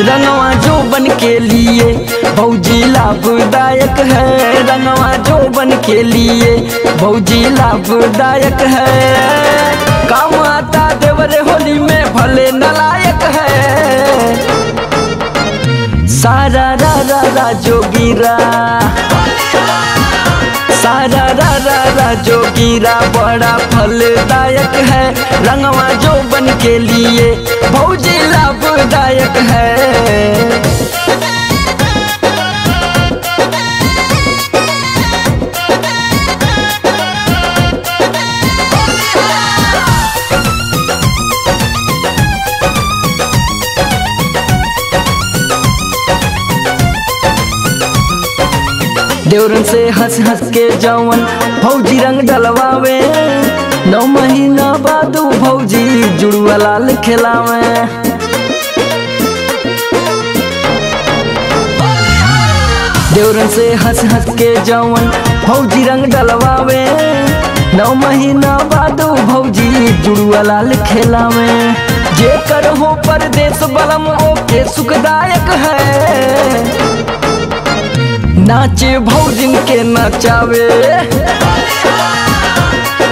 रंगवा जोबन के लिए भौजी लाभदायक है। रंगवा जोबन के लिए भौजी लाभदायक है। काम आता देवर होली में भले नालायक है। सारा रा रा रा जोगीरा, सारा रा रा रा जोगीरा बड़ा फलदायक है। रंगवा जोबन के लिए भौजी लाभदायक है। देवरन से हंस हंस के जवन भौजी रंग डलवावे। 9 महीना बाद भौजी जुड़वा लाल खिलावे। देवरन से हंस हंस के जवन भौजी रंग डलवावे। 9 महीना बाद भौजी जुड़वा लाल खिलावे। जे कर हो परदेश बलम ओके सुखदायक है। नाचे भौजिन के नचावे,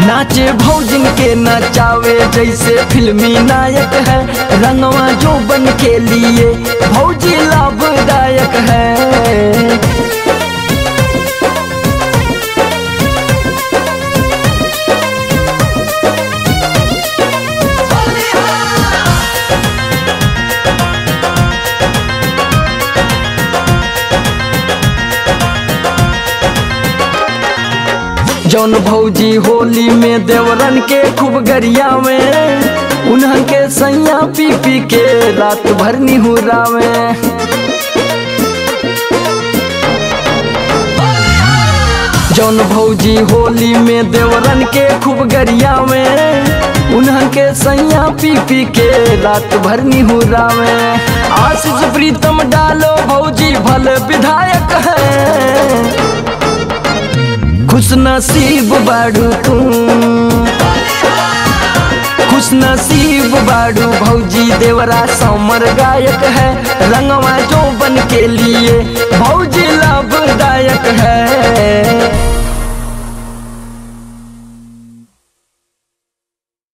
नाचे भौजिन के नचावे जैसे फिल्मी नायक है। रंगवा जोबन के लिए भौजी लाभदायक है। जौन भौजी होली में देवरन के खूब गरिया में, उन्हन के सैया पी पी के रात भर निहुरावे। जौन भौजी होली में देवरन के खूब गरिया में, उन्हन के सैया पी पी के रात भर निहुरावे। आशीष प्रीतम डालो भौजी भले विधायक है। खुश नसीब बाड़ू तू, खुश नसीब बाड़ू भौजी देवरा समर गायक है। रंगवा जोबन के लिए भौजी लाभदायक है।